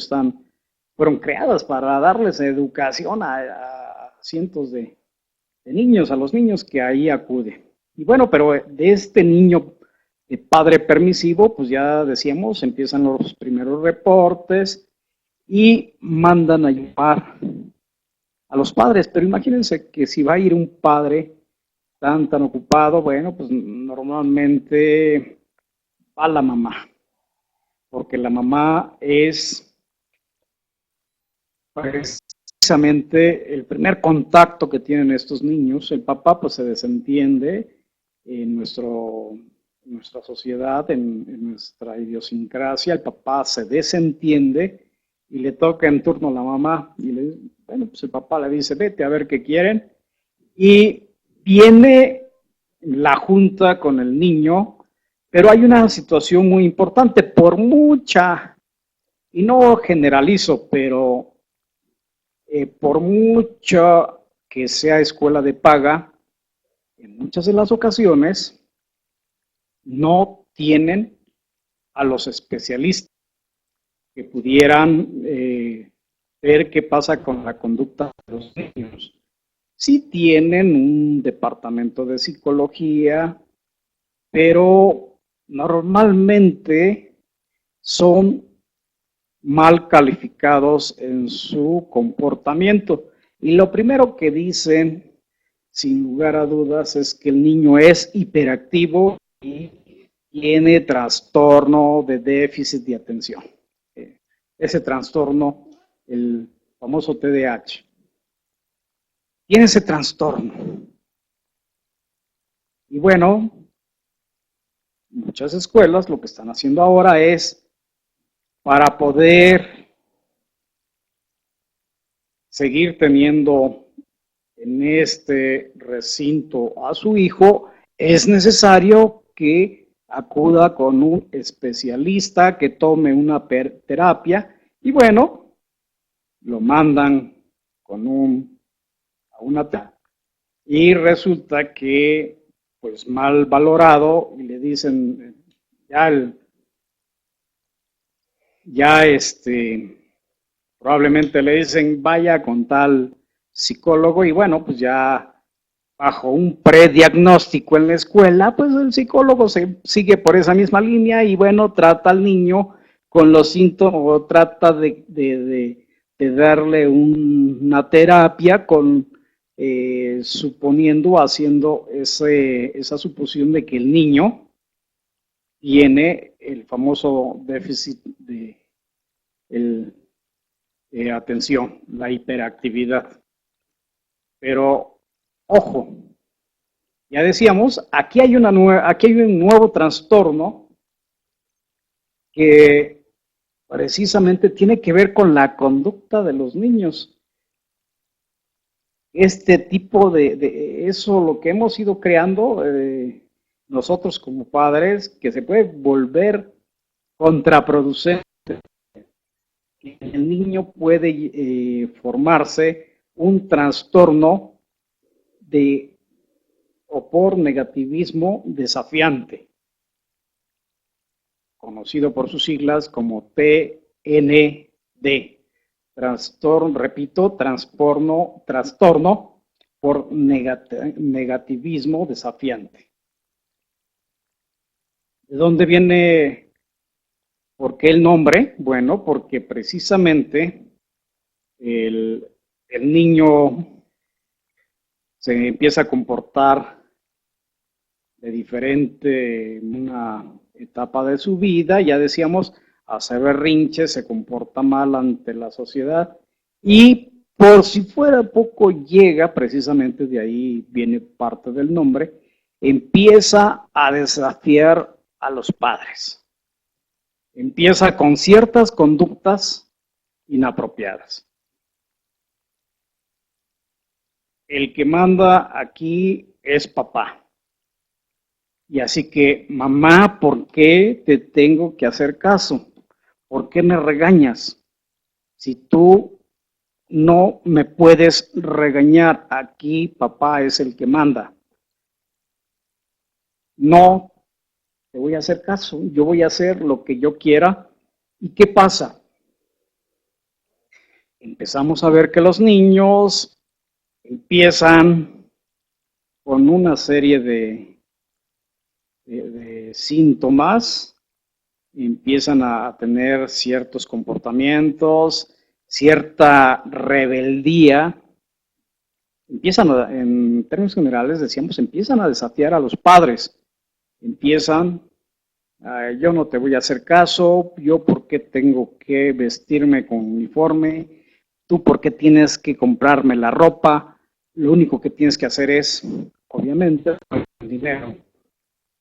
fueron creadas para darles educación a cientos de niños, a los niños que ahí acuden. Y bueno, pero de este niño padre permisivo, pues ya decíamos, empiezan los primeros reportes y mandan a llamar a los padres, pero imagínense que si va a ir un padre tan ocupado, bueno, pues normalmente va la mamá, porque la mamá es precisamente el primer contacto que tienen estos niños. El papá pues se desentiende en nuestra sociedad, en nuestra idiosincrasia, el papá se desentiende y le toca en turno a la mamá y bueno, pues el papá le dice, vete a ver qué quieren y viene la junta con el niño, pero hay una situación muy importante, por mucha, y no generalizo, pero por mucho que sea escuela de paga, en muchas de las ocasiones no tienen a los especialistas que pudieran ver qué pasa con la conducta de los niños. Sí tienen un departamento de psicología, pero normalmente son mal calificados en su comportamiento. Y lo primero que dicen sin lugar a dudas, es que el niño es hiperactivo y tiene trastorno de déficit de atención. Ese trastorno, el famoso TDAH, tiene ese trastorno. Y bueno, muchas escuelas lo que están haciendo ahora es, para poder seguir teniendo en este recinto a su hijo, es necesario que acuda con un especialista, que tome una terapia, y bueno, lo mandan a una terapia. Y resulta que, pues mal valorado, y le dicen, ya, ya probablemente le dicen, vaya con tal psicólogo, y bueno, pues ya bajo un prediagnóstico en la escuela, pues el psicólogo se sigue por esa misma línea y bueno, trata al niño con los síntomas, o trata de darle una terapia con, suponiendo, haciendo esa suposición de que el niño tiene el famoso déficit atención, la hiperactividad. Pero, ojo, ya decíamos, aquí hay un nuevo trastorno que precisamente tiene que ver con la conducta de los niños. Este tipo de eso, lo que hemos ido creando nosotros como padres, que se puede volver contraproducente. El niño puede formarse un trastorno de o por negativismo desafiante, conocido por sus siglas como TND. Trastorno, repito, trastorno por negativismo desafiante. ¿De dónde viene? ¿Por qué el nombre? Bueno, porque precisamente el niño se empieza a comportar de diferente en una etapa de su vida, ya decíamos, hace berrinches, se comporta mal ante la sociedad y por si fuera poco llega, precisamente de ahí viene parte del nombre, empieza a desafiar a los padres. Empieza con ciertas conductas inapropiadas. El que manda aquí es papá. Y así que, mamá, ¿por qué te tengo que hacer caso? ¿Por qué me regañas? Si tú no me puedes regañar, aquí papá es el que manda. No te voy a hacer caso, yo voy a hacer lo que yo quiera. ¿Y qué pasa? Empezamos a ver que los niños empiezan con una serie de síntomas, empiezan a tener ciertos comportamientos, cierta rebeldía, en términos generales decíamos, empiezan a desafiar a los padres, empiezan, yo no te voy a hacer caso, yo por qué tengo que vestirme con uniforme, tú por qué tienes que comprarme la ropa, lo único que tienes que hacer es, obviamente, el dinero.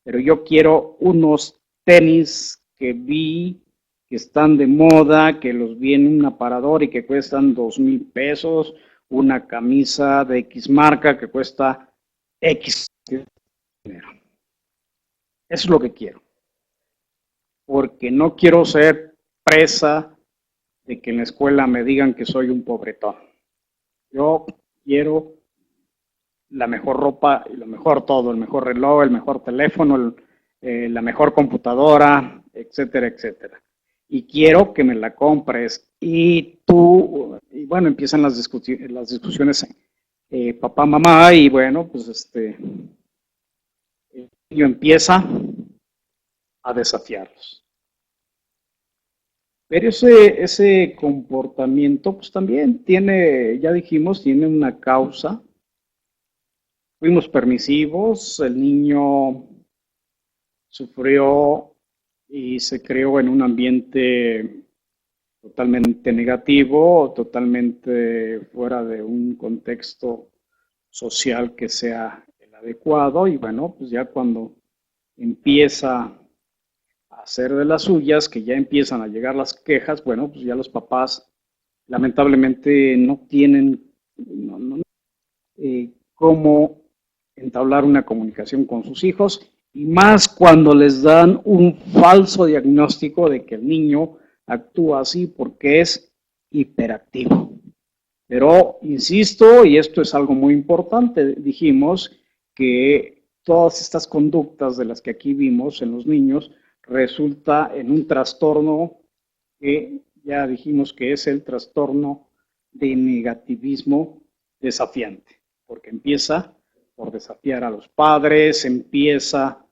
Pero yo quiero unos tenis que vi que están de moda, que los vi en un aparador y que cuestan 2,000 pesos, una camisa de X marca que cuesta X dinero. Eso es lo que quiero. Porque no quiero ser presa de que en la escuela me digan que soy un pobretón. Yo quiero la mejor ropa y lo mejor todo, el mejor reloj, el mejor teléfono, la mejor computadora, etcétera, etcétera. Y quiero que me la compres. Y tú, y bueno, empiezan las discusiones papá, mamá, y bueno, pues el niño empieza a desafiarlos. Pero ese comportamiento, pues también tiene, ya dijimos, tiene una causa. fuimos permisivos, el niño sufrió y se creó en un ambiente totalmente negativo, totalmente fuera de un contexto social que sea el adecuado, y bueno, pues ya cuando empieza a hacer de las suyas, que ya empiezan a llegar las quejas, bueno, pues ya los papás lamentablemente no tienen cómo entablar una comunicación con sus hijos, y más cuando les dan un falso diagnóstico de que el niño actúa así porque es hiperactivo. Pero, insisto, y esto es algo muy importante, dijimos que todas estas conductas de las que aquí vimos en los niños resulta en un trastorno que ya dijimos que es el trastorno de negativismo desafiante, porque empieza por desafiar a los padres, empieza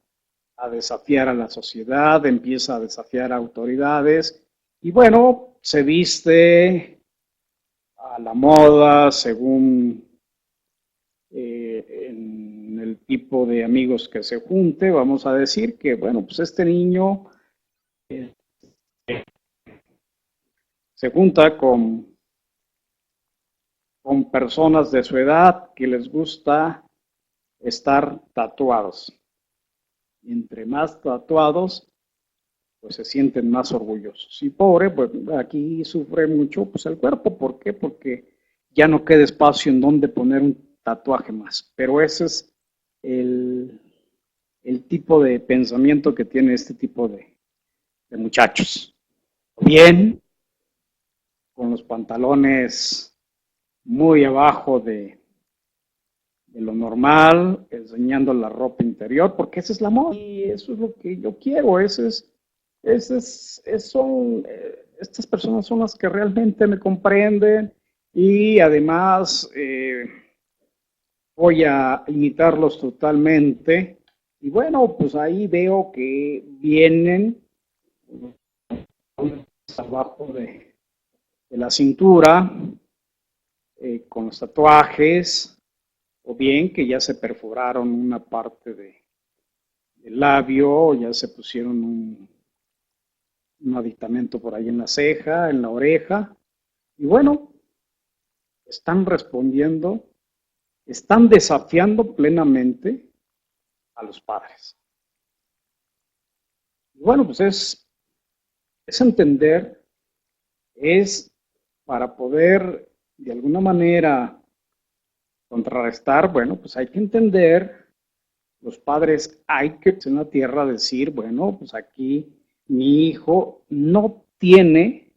a desafiar a la sociedad, empieza a desafiar a autoridades, y bueno, se viste a la moda según en el tipo de amigos que se junte. Vamos a decir que, bueno, pues este niño se junta con personas de su edad que les gusta estar tatuados. Entre más tatuados, pues se sienten más orgullosos. Y pobre, pues aquí sufre mucho pues el cuerpo. ¿Por qué? Porque ya no queda espacio en donde poner un tatuaje más. Pero ese es el tipo de pensamiento que tiene este tipo de muchachos. Bien, con los pantalones muy abajo de lo normal, enseñando la ropa interior, porque esa es la moda y eso es lo que yo quiero. Estas personas son las que realmente me comprenden, y además voy a imitarlos totalmente. Y bueno, pues ahí veo que vienen abajo de la cintura, con los tatuajes, o bien que ya se perforaron una parte del labio, o ya se pusieron un aditamento por ahí en la ceja, en la oreja, y bueno, están respondiendo, están desafiando plenamente a los padres. Y bueno, pues es entender, es para poder de alguna manera contrarrestar. Bueno, pues hay que entender, los padres hay que en la tierra decir, bueno, pues aquí mi hijo no tiene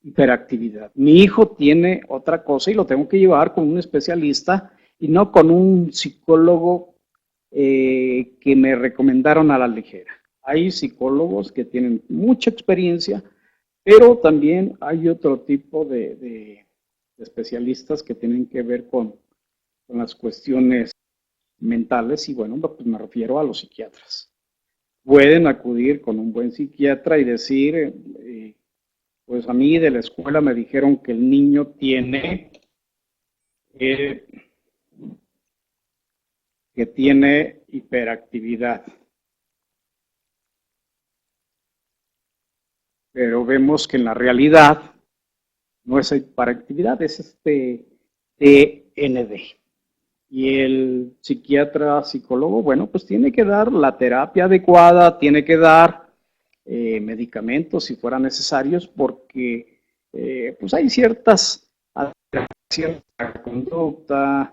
hiperactividad, mi hijo tiene otra cosa y lo tengo que llevar con un especialista y no con un psicólogo que me recomendaron a la ligera. Hay psicólogos que tienen mucha experiencia, pero también hay otro tipo de especialistas que tienen que ver con las cuestiones mentales, y bueno, pues me refiero a los psiquiatras. Pueden acudir con un buen psiquiatra y decir, pues a mí de la escuela me dijeron que el niño tiene hiperactividad. Pero vemos que en la realidad no es hiperactividad, es TND. Y el psiquiatra, psicólogo, bueno, pues tiene que dar la terapia adecuada, tiene que dar medicamentos si fueran necesarios, porque pues hay cierta conducta,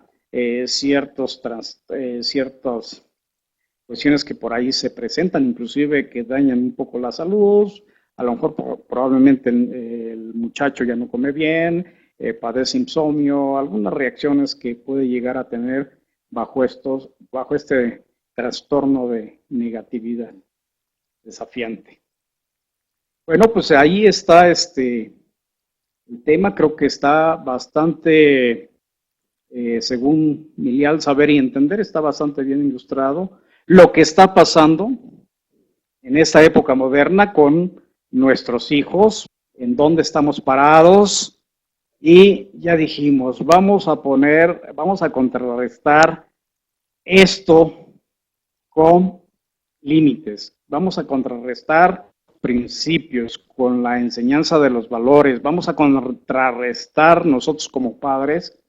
ciertas cuestiones que por ahí se presentan, inclusive que dañan un poco la salud. A lo mejor probablemente el muchacho ya no come bien, padece insomnio, algunas reacciones que puede llegar a tener bajo este trastorno de negatividad desafiante. Bueno, pues ahí está el tema. Creo que está bastante, según mi leal saber y entender, está bastante bien ilustrado lo que está pasando en esta época moderna con nuestros hijos, en dónde estamos parados. Y ya dijimos, vamos a contrarrestar esto con límites. Vamos a contrarrestar principios con la enseñanza de los valores. Vamos a contrarrestar nosotros como padres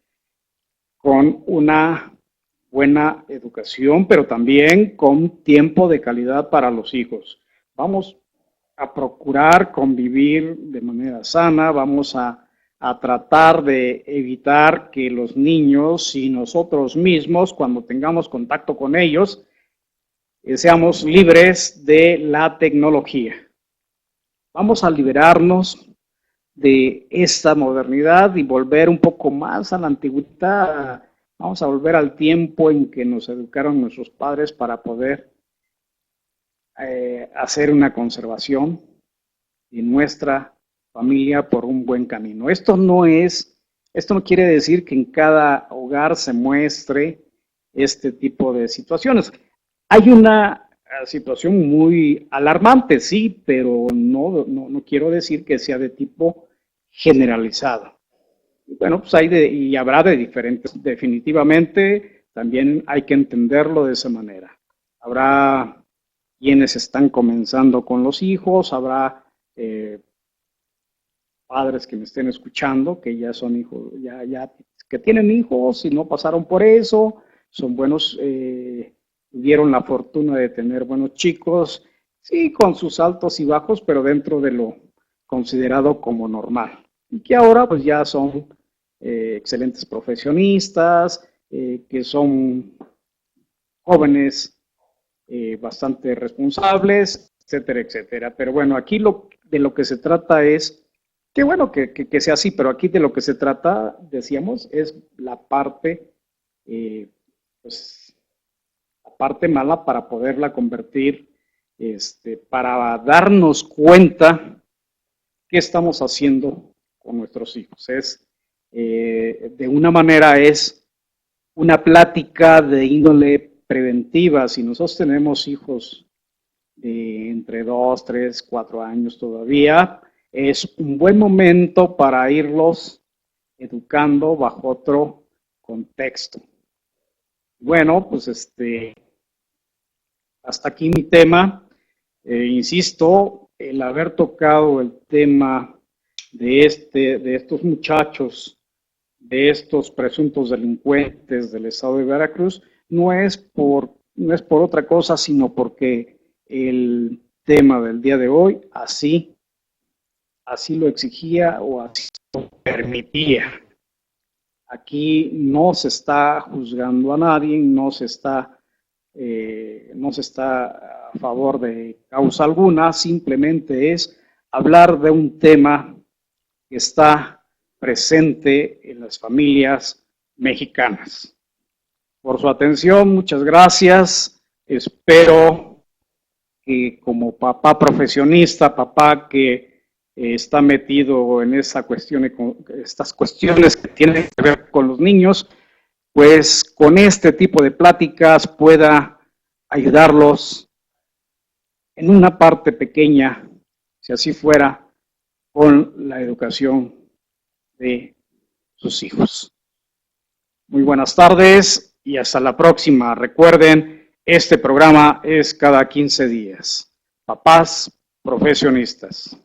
con una buena educación, pero también con tiempo de calidad para los hijos. Vamos a procurar convivir de manera sana, vamos a tratar de evitar que los niños y nosotros mismos, cuando tengamos contacto con ellos, seamos libres de la tecnología. Vamos a liberarnos de esta modernidad y volver un poco más a la antigüedad. Vamos a volver al tiempo en que nos educaron nuestros padres para poder hacer una conservación de nuestra familia por un buen camino. Esto no quiere decir que en cada hogar se muestre este tipo de situaciones. Hay una situación muy alarmante, sí, pero no quiero decir que sea de tipo generalizado. Bueno, pues y habrá de diferentes, definitivamente, también hay que entenderlo de esa manera. Habrá quienes están comenzando con los hijos, habrá padres que me estén escuchando, que ya son hijos, que tienen hijos y no pasaron por eso, son buenos, tuvieron la fortuna de tener buenos chicos, sí, con sus altos y bajos, pero dentro de lo considerado como normal. Y que ahora pues ya son excelentes profesionistas, que son jóvenes bastante responsables, etcétera, etcétera. Pero bueno, aquí de lo que se trata es, que bueno que sea así, pero aquí de lo que se trata, decíamos, es la parte, pues, la parte mala para poderla convertir, para darnos cuenta qué estamos haciendo con nuestros hijos. De una manera es una plática de índole preventiva. Si nosotros tenemos hijos de entre 2, 3, 4 años todavía, es un buen momento para irlos educando bajo otro contexto. Bueno, pues hasta aquí mi tema. Insisto, el haber tocado el tema de estos muchachos, de estos presuntos delincuentes del estado de Veracruz, no es por otra cosa, sino porque el tema del día de hoy así lo exigía o así lo permitía. Aquí no se está juzgando a nadie, no se está a favor de causa alguna, simplemente es hablar de un tema que está presente en las familias mexicanas. Por su atención, muchas gracias. Espero que como papá profesionista, papá que está metido en estas cuestiones que tienen que ver con los niños, pues con este tipo de pláticas pueda ayudarlos en una parte pequeña, si así fuera, con la educación de sus hijos. Muy buenas tardes y hasta la próxima. Recuerden, este programa es cada 15 días. Papás profesionistas.